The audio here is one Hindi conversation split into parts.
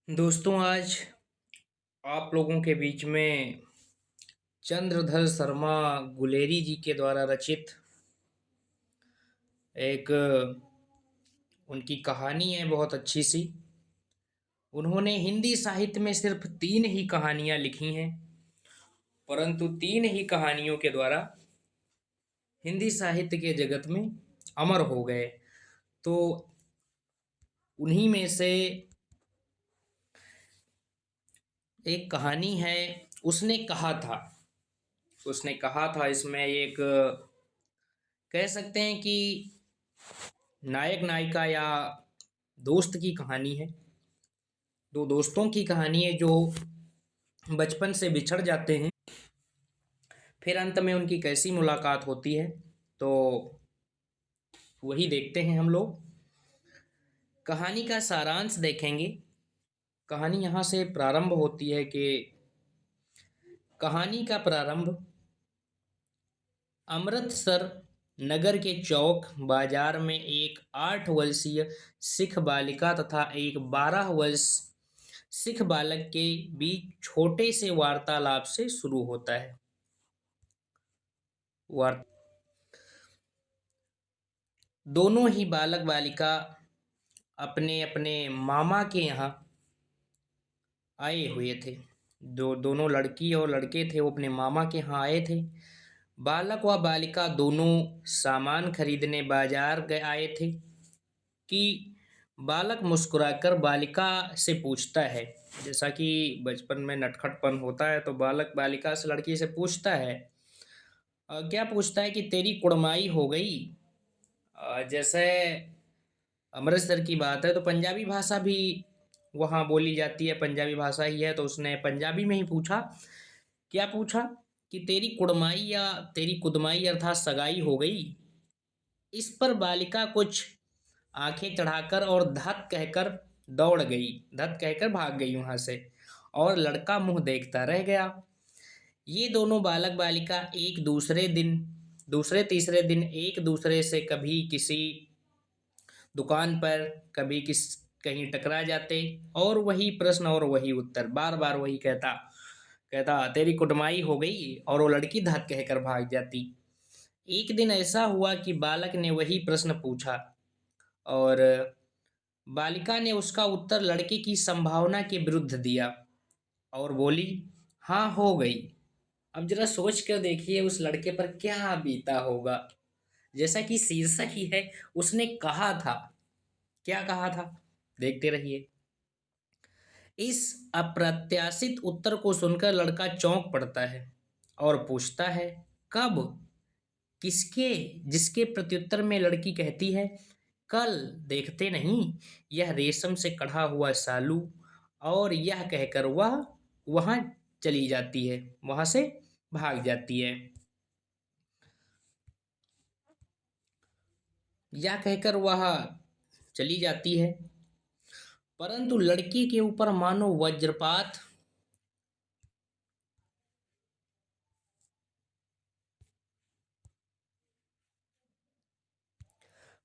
दोस्तों, आज आप लोगों के बीच में चंद्रधर शर्मा गुलेरी जी के द्वारा रचित एक उनकी कहानी है बहुत अच्छी सी। उन्होंने हिंदी साहित्य में सिर्फ 3 ही कहानियाँ लिखी हैं, परंतु 3 ही कहानियों के द्वारा हिंदी साहित्य के जगत में अमर हो गए। तो उन्हीं में से एक कहानी है, उसने कहा था। उसने कहा था इसमें एक कह सकते हैं कि नायक नायिका या दोस्त की कहानी है। दो दोस्तों की कहानी है जो बचपन से बिछड़ जाते हैं, फिर अंत में उनकी कैसी मुलाकात होती है, तो वही देखते हैं हम लोग। कहानी का सारांश देखेंगे। कहानी यहाँ से प्रारंभ होती है कि कहानी का प्रारंभ अमृतसर नगर के चौक बाजार में एक 8 वर्षीय सिख बालिका तथा एक 12 वर्ष सिख बालक के बीच छोटे से वार्तालाप से शुरू होता है। वार्ता दोनों ही बालक बालिका अपने अपने मामा के यहाँ आए हुए थे। दोनों लड़की और लड़के थे, वो अपने मामा के यहाँ आए थे। बालक व बालिका दोनों सामान खरीदने बाजार गए आए थे कि बालक मुस्कुराकर बालिका से पूछता है, जैसा कि बचपन में नटखटपन होता है तो बालक बालिका से लड़की से पूछता है। क्या पूछता है कि तेरी कुड़माई हो गई। जैसे अमृतसर की बात है तो पंजाबी भाषा भी वहाँ बोली जाती है, पंजाबी भाषा ही है, तो उसने पंजाबी में ही पूछा। क्या पूछा कि तेरी कुड़माई या तेरी कुदमाई अर्थात सगाई हो गई। इस पर बालिका कुछ आंखें चढ़ाकर और धत कहकर दौड़ गई, धत कहकर भाग गई वहां से, और लड़का मुंह देखता रह गया। ये दोनों बालक बालिका एक दूसरे दिन दूसरे तीसरे दिन एक दूसरे से कभी किसी दुकान पर, कभी कहीं टकरा जाते, और वही प्रश्न और वही उत्तर, बार बार वही कहता कहता तेरी कुटमाई हो गई, और वो लड़की धत कहकर भाग जाती। एक दिन ऐसा हुआ कि बालक ने वही प्रश्न पूछा और बालिका ने उसका उत्तर लड़के की संभावना के विरुद्ध दिया और बोली, हाँ हो गई। अब जरा सोच कर देखिए उस लड़के पर क्या बीता होगा। जैसा कि शीर्षक ही है, उसने कहा था। क्या कहा था, देखते रहिए। इस अप्रत्याशित उत्तर को सुनकर लड़का चौंक पड़ता है और पूछता है, कब, किसके। जिसके प्रत्युत्तर में लड़की कहती है, कल, देखते नहीं, यह रेशम से कढ़ा हुआ सालू। और यह कहकर वह वहां चली जाती है, वहां से भाग जाती है। यह कहकर वह चली जाती है, परंतु लड़की के ऊपर मानो वज्रपात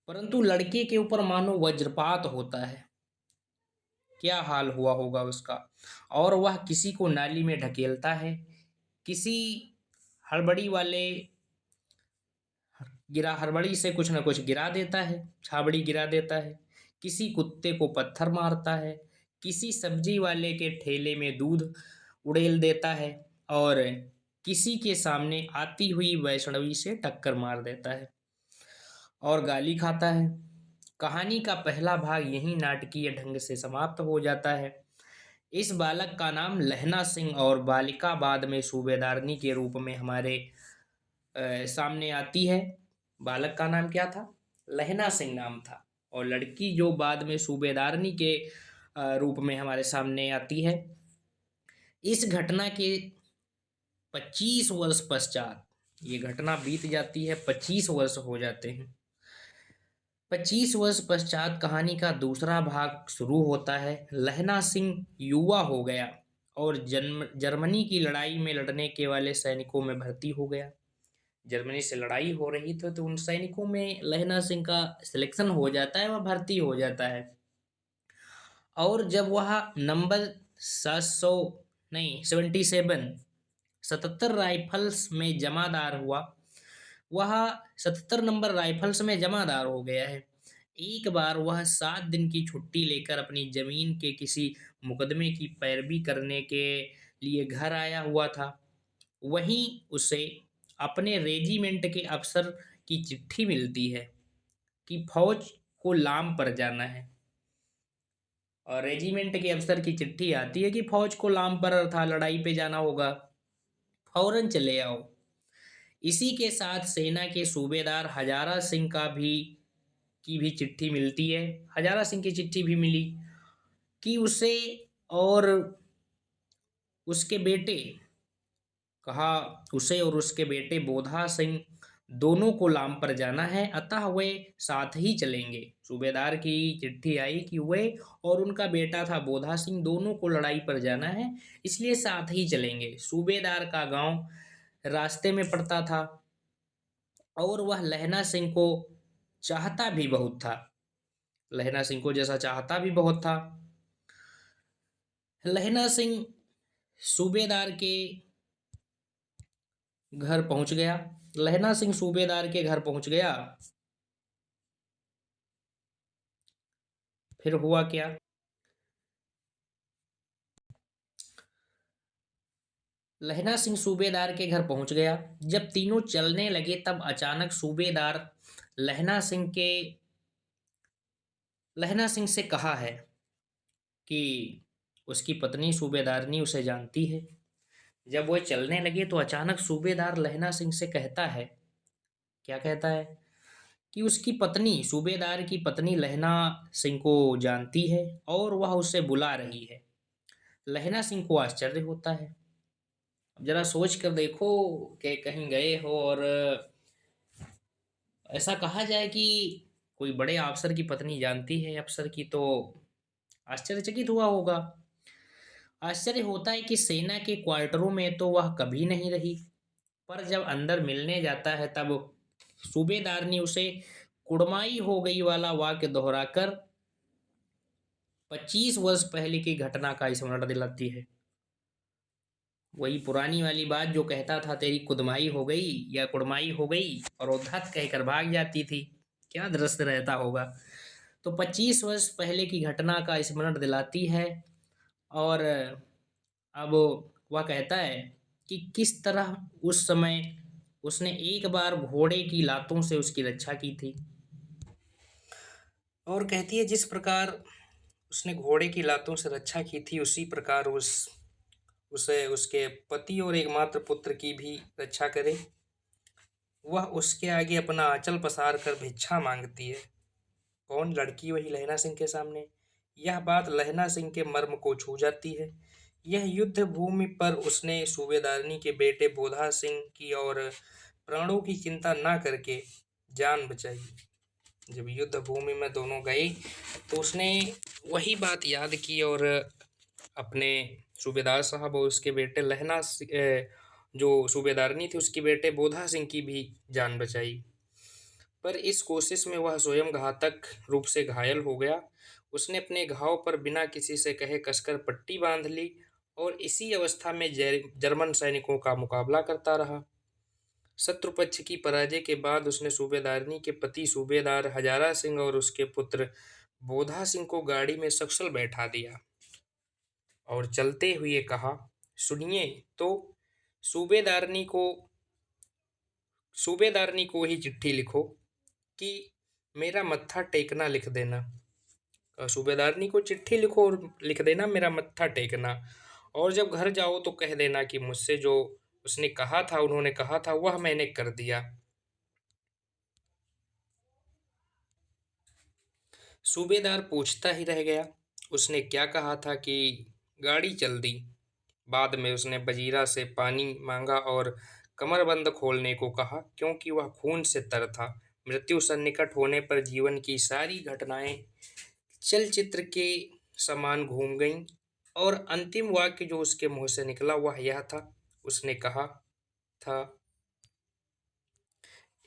परंतु लड़के के ऊपर मानो वज्रपात होता है। क्या हाल हुआ होगा उसका। और वह किसी को नाली में ढकेलता है, किसी हड़बड़ी वाले गिरा हड़बड़ी से कुछ ना कुछ गिरा देता है, छाबड़ी गिरा देता है, किसी कुत्ते को पत्थर मारता है, किसी सब्जी वाले के ठेले में दूध उड़ेल देता है, और किसी के सामने आती हुई वैष्णवी से टक्कर मार देता है और गाली खाता है। कहानी का पहला भाग यहीं नाटकीय ढंग से समाप्त हो जाता है। इस बालक का नाम लहना सिंह और बालिका बाद में सूबेदारनी के रूप में हमारे सामने आती है। बालक का नाम क्या था, लहना सिंह नाम था, और लड़की जो बाद में सूबेदारनी के रूप में हमारे सामने आती है। इस घटना के 25 वर्ष पश्चात, ये घटना बीत जाती है, 25 वर्ष हो जाते हैं। 25 वर्ष पश्चात कहानी का दूसरा भाग शुरू होता है। लहना सिंह युवा हो गया और जर्मनी की लड़ाई में लड़ने के वाले सैनिकों में भर्ती हो गया। जर्मनी से लड़ाई हो रही थी तो उन सैनिकों में लहना सिंह का सिलेक्शन हो जाता है, वह भर्ती हो जाता है। और जब वह नंबर 700 नहीं 77 77 राइफल्स में जमादार हुआ, वह 77 नंबर राइफल्स में जमादार हो गया है। एक बार वह 7 दिन की छुट्टी लेकर अपनी जमीन के किसी मुकदमे की पैरवी करने के लिए घर आया हुआ था। वहीं उसे अपने रेजिमेंट के अफसर की चिट्ठी मिलती है कि फौज को लाम पर जाना है। और रेजिमेंट के अफसर की चिट्ठी आती है कि फौज को लाम पर था, लड़ाई पे जाना होगा, फौरन चले आओ। इसी के साथ सेना के सूबेदार हजारा सिंह की भी चिट्ठी मिलती है। हजारा सिंह की चिट्ठी भी मिली कि उसे और उसके बेटे कहा उसे और उसके बेटे बोधा सिंह दोनों को लाम पर जाना है, अतः वे साथ ही चलेंगे। सूबेदार की चिट्ठी आई कि वे और उनका बेटा था बोधा सिंह दोनों को लड़ाई पर जाना है, इसलिए साथ ही चलेंगे। सूबेदार का गांव रास्ते में पड़ता था और वह लहना सिंह को चाहता भी बहुत था, लहना सिंह को जैसा चाहता भी बहुत था। लहना सिंह सूबेदार के घर पहुंच गया। लहना सिंह सूबेदार के घर पहुंच गया। फिर हुआ क्या? लहना सिंह सूबेदार के घर पहुंच गया। जब तीनों चलने लगे तब अचानक सूबेदार लहना सिंह के लहना सिंह से कहा है कि उसकी पत्नी सूबेदारनी उसे जानती है। जब वो चलने लगे तो अचानक सूबेदार लहना सिंह से कहता है, क्या कहता है? कि उसकी पत्नी सूबेदार की पत्नी लहना सिंह को जानती है और वह उसे बुला रही है। लहना सिंह को आश्चर्य होता है। अब जरा सोच कर देखो कि कहीं गए हो और ऐसा कहा जाए कि कोई बड़े अफसर की पत्नी जानती है अफसर की, तो आश्चर्यचकित हुआ होगा। आश्चर्य होता है कि सेना के क्वार्टरों में तो वह कभी नहीं रही, पर जब अंदर मिलने जाता है तब सूबेदार ने उसे कुड़माई हो गई वाला वाक्य दोहराकर 25 वर्ष पहले की घटना का स्मरण दिलाती है। वही पुरानी वाली बात जो कहता था तेरी कुदमाई हो गई या कुड़माई हो गई और वो धत कहकर भाग जाती थी। क्या दृश्य रहता होगा। तो 25 वर्ष पहले की घटना का स्मरण दिलाती है। और अब वह कहता है कि किस तरह उस समय उसने एक बार घोड़े की लातों से उसकी रक्षा की थी। और कहती है जिस प्रकार उसने घोड़े की लातों से रक्षा की थी उसी प्रकार उसे उसके पति और एकमात्र पुत्र की भी रक्षा करे। वह उसके आगे अपना आंचल पसार कर भिक्षा मांगती है। कौन? लड़की वही लहना सिंह के सामने। यह बात लहना सिंह के मर्म को छू जाती है। यह युद्ध भूमि पर उसने सूबेदारनी के बेटे बोधा सिंह की और प्राणों की चिंता न करके जान बचाई। जब युद्ध भूमि में दोनों गए तो उसने वही बात याद की और अपने सूबेदार साहब और उसके बेटे जो सूबेदारनी थी उसके बेटे बोधा सिंह की भी जान बचाई। पर इस कोशिश में वह स्वयं घातक रूप से घायल हो गया। उसने अपने घाव पर बिना किसी से कहे कसकर पट्टी बांध ली और इसी अवस्था में जर्मन सैनिकों का मुकाबला करता रहा। शत्रु पक्ष की पराजय के बाद उसने सूबेदारनी के पति सूबेदार हजारा सिंह और उसके पुत्र बोधा सिंह को गाड़ी में सकुशल बैठा दिया और चलते हुए कहा, सुनिए तो सूबेदारनी को सूबेदारनी को ही चिट्ठी लिखो कि मेरा मत्था टेकना लिख देना। सूबेदारनी को चिट्ठी लिखो और लिख देना मेरा मत्था टेकना, और जब घर जाओ तो कह देना कि मुझसे जो उन्होंने कहा था वह मैंने कर दिया। सूबेदार पूछता ही रह गया, उसने क्या कहा था कि गाड़ी चल दी। बाद में उसने वजीरा से पानी मांगा और कमरबंद खोलने को कहा, क्योंकि वह खून से तर था। मृत्यु सन्निकट होने पर जीवन की सारी घटनाएं चलचित्र के समान घूम गईं और अंतिम वाक्य जो उसके मुंह से निकला वह यह था, उसने कहा था,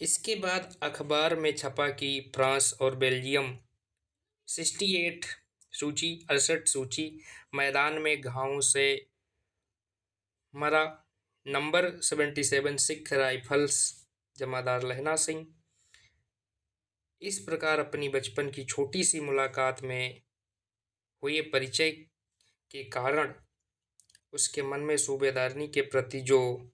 इसके बाद अखबार में छपा कि फ्रांस और बेल्जियम 68 सूची 68 सूची मैदान में घावों से मरा। नंबर 77 सिख राइफल्स जमादार लहना सिंह। इस प्रकार अपनी बचपन की छोटी सी मुलाकात में हुए परिचय के कारण उसके मन में सूबेदारनी के प्रति जो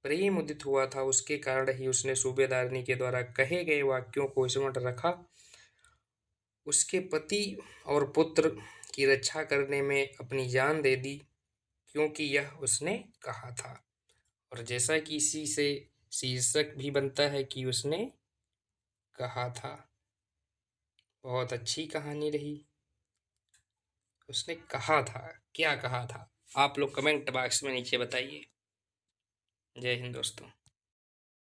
प्रेम उदित हुआ था, उसके कारण ही उसने सूबेदारनी के द्वारा कहे गए वाक्यों को स्मरण रखा। उसके पति और पुत्र की रक्षा करने में अपनी जान दे दी, क्योंकि यह उसने कहा था। और जैसा कि इसी से शीर्षक भी बनता है कि उसने कहा था। बहुत अच्छी कहानी रही। उसने कहा था, क्या कहा था? आप लोग कमेंट बॉक्स में नीचे बताइए। जय हिंद दोस्तों।